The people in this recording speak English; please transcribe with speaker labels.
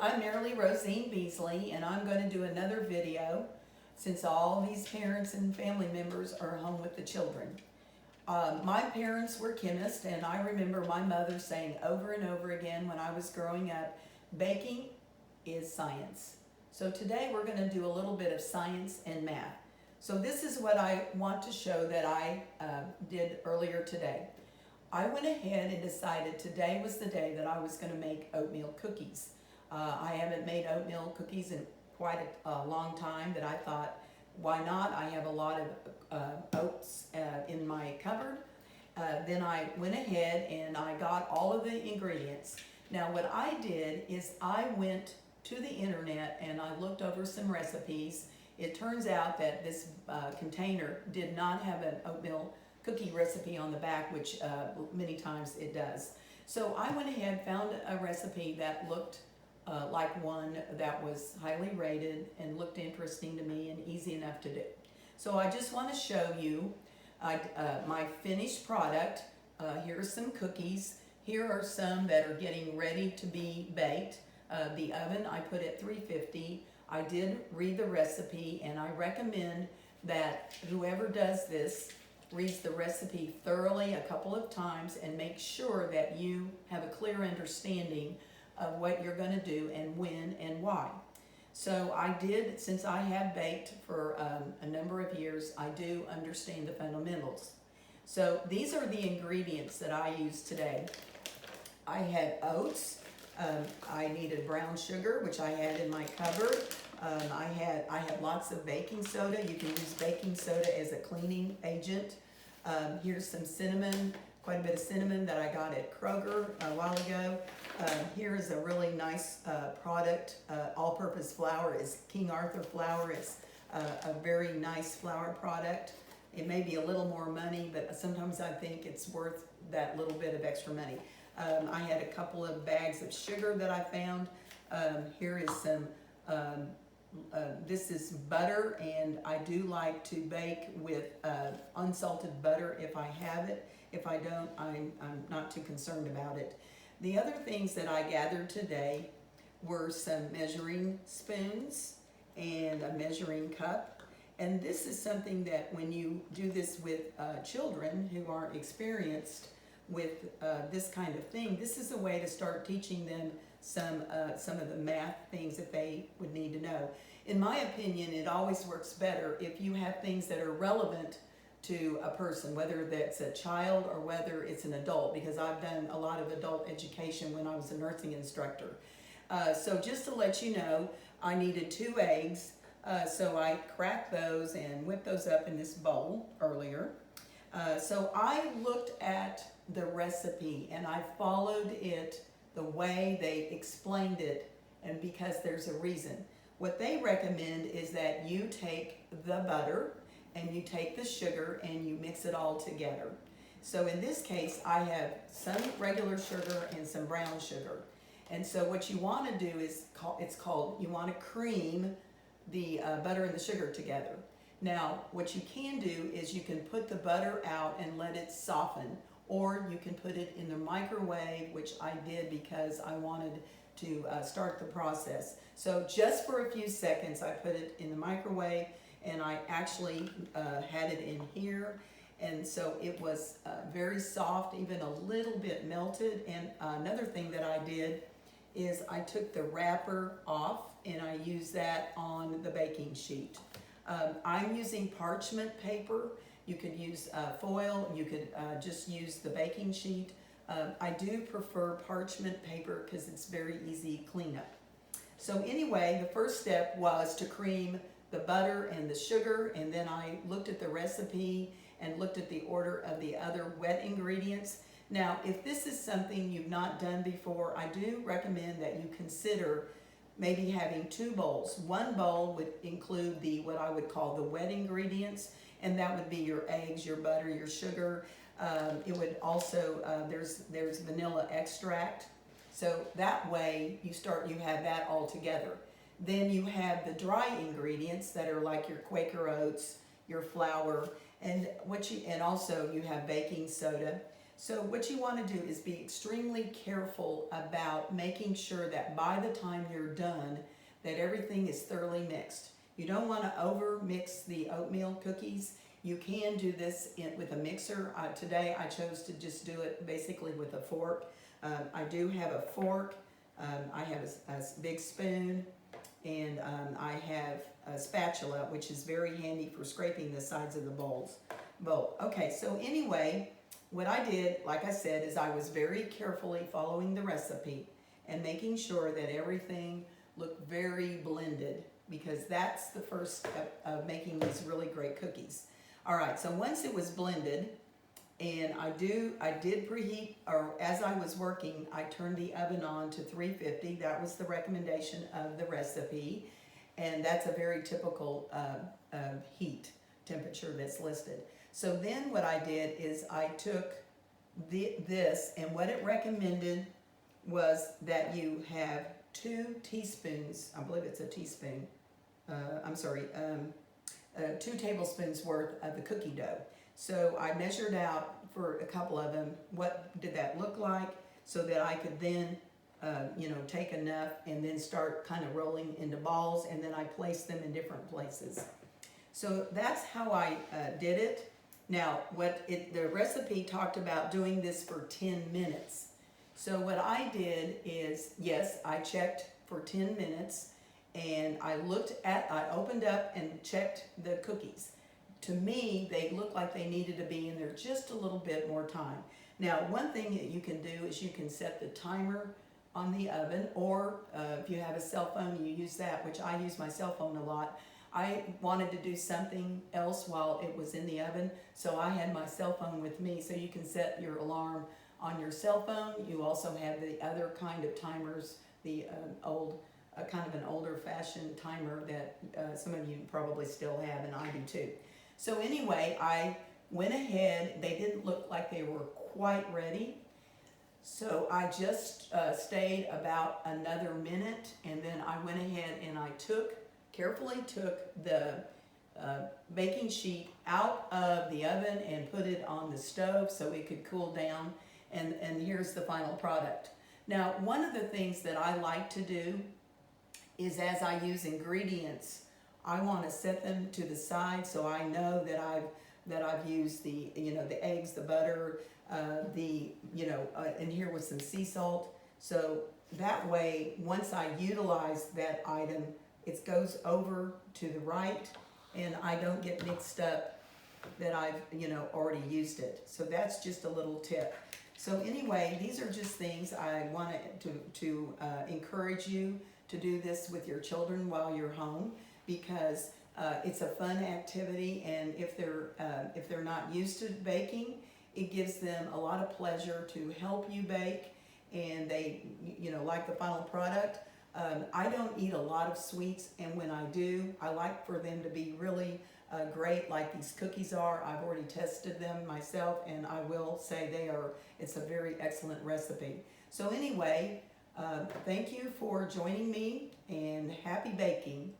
Speaker 1: I'm Marilee Rosine Beasley, and I'm going to do another video since all these parents and family members are home with the children. My parents were chemists, and I remember my mother saying over and over again when I was growing up, baking is science. So today we're going to do a little bit of science and math. So this is what I want to show that I did earlier today. I went ahead and decided today was the day that I was going to make oatmeal cookies. I haven't made oatmeal cookies in quite a long time, but I thought, why not? I have a lot of oats in my cupboard. Then I went ahead and I got all of the ingredients. Now what I did is I went to the internet and I looked over some recipes. It turns out that this container did not have an oatmeal cookie recipe on the back, which many times it does. So I went ahead, found a recipe that looked like one that was highly rated and looked interesting to me and easy enough to do. So I just want to show you my finished product. Here are some cookies. Here are some that are getting ready to be baked. The oven I put at 350. I did read the recipe, and I recommend that whoever does this reads the recipe thoroughly a couple of times and make sure that you have a clear understanding of what you're going to do and when and why. So I did, since I have baked for a number of years, I do understand the fundamentals. So these are the ingredients that I used today. I had oats. I needed brown sugar, which I had in my cupboard. I had lots of baking soda. You can use baking soda as a cleaning agent. Here's some cinnamon, quite a bit of cinnamon that I got at Kroger a while ago. Here is a really nice product. All-purpose flour is King Arthur flour. It's a very nice flour product. It may be a little more money, but sometimes I think it's worth that little bit of extra money. I had a couple of bags of sugar that I found. Here is some, this is butter, and I do like to bake with unsalted butter if I have it. If I don't, I'm not too concerned about it. The other things that I gathered today were some measuring spoons and a measuring cup. And this is something that when you do this with children who aren't experienced with this kind of thing, this is a way to start teaching them some of the math things that they would need to know. In my opinion, it always works better if you have things that are relevant to a person, whether that's a child or whether it's an adult, because I've done a lot of adult education when I was a nursing instructor. So just to let you know, I needed 2 eggs, so I cracked those and whipped those up in this bowl earlier. So I looked at the recipe and I followed it the way they explained it, and because there's a reason. What they recommend is that you take the butter and you take the sugar and you mix it all together. So in this case, I have some regular sugar and some brown sugar. And so what you want to do is, you want to cream the butter and the sugar together. Now, what you can do is you can put the butter out and let it soften, or you can put it in the microwave, which I did because I wanted to start the process. So just for a few seconds, I put it in the microwave, and I actually had it in here. And so it was very soft, even a little bit melted. And another thing that I did is I took the wrapper off and I used that on the baking sheet. I'm using parchment paper. You could use foil, you could just use the baking sheet. I do prefer parchment paper because it's very easy cleanup. So anyway, the first step was to cream the butter and the sugar, and then I looked at the recipe and looked at the order of the other wet ingredients. Now, if this is something you've not done before, I do recommend that you consider maybe having 2 bowls. One bowl would include what I would call the wet ingredients, and that would be your eggs, your butter, your sugar. It would also, there's vanilla extract. So that way you have that all together. Then you have the dry ingredients that are like your Quaker oats, your flour, and also you have baking soda. So what you want to do is be extremely careful about making sure that by the time you're done, that everything is thoroughly mixed. You don't want to over mix the oatmeal cookies. You can do this with a mixer. Today I chose to just do it basically with a fork. I do have a fork, I have a big spoon, and I have a spatula, which is very handy for scraping the sides of the bowl. Okay, so anyway, what I did, like I said, is I was very carefully following the recipe and making sure that everything looked very blended, because that's the first step of making these really great cookies. All right, so once it was blended, and I did preheat, or as I was working, I turned the oven on to 350. That was the recommendation of the recipe, and that's a very typical heat temperature that's listed. So then what I did is I took this, and what it recommended was that you have 2 teaspoons, I believe it's a teaspoon, 2 tablespoons worth of the cookie dough. So I measured out for a couple of them, what did that look like, so that I could then, take enough and then start kind of rolling into balls, and then I placed them in different places. So that's how I did it. Now, the recipe talked about doing this for 10 minutes. So what I did is, yes, I checked for 10 minutes, and I opened up and checked the cookies. To me, they looked like they needed to be in there just a little bit more time. Now, one thing that you can do is you can set the timer on the oven, or if you have a cell phone, you use that, which I use my cell phone a lot. I wanted to do something else while it was in the oven, so I had my cell phone with me. So you can set your alarm on your cell phone. You also have the other kind of timers, the kind of an older fashioned timer that some of you probably still have, and I do too. So anyway, I went ahead. They didn't look like they were quite ready, so I just stayed about another minute, and then I went ahead and I carefully took the baking sheet out of the oven and put it on the stove so it could cool down, and here's the final product. Now, one of the things that I like to do is, as I use ingredients, I want to set them to the side so I know that I've used the eggs, the butter, and here was some sea salt. So that way, once I utilize that item, it goes over to the right, and I don't get mixed up that I've already used it. So that's just a little tip. So anyway, these are just things I wanted to encourage you to do this with your children while you're home, because it's a fun activity, and if they're not used to baking, it gives them a lot of pleasure to help you bake, and they like the final product. I don't eat a lot of sweets, and when I do, I like for them to be really great, like these cookies are. I've already tested them myself, and I will say it's a very excellent recipe. So anyway, thank you for joining me, and happy baking.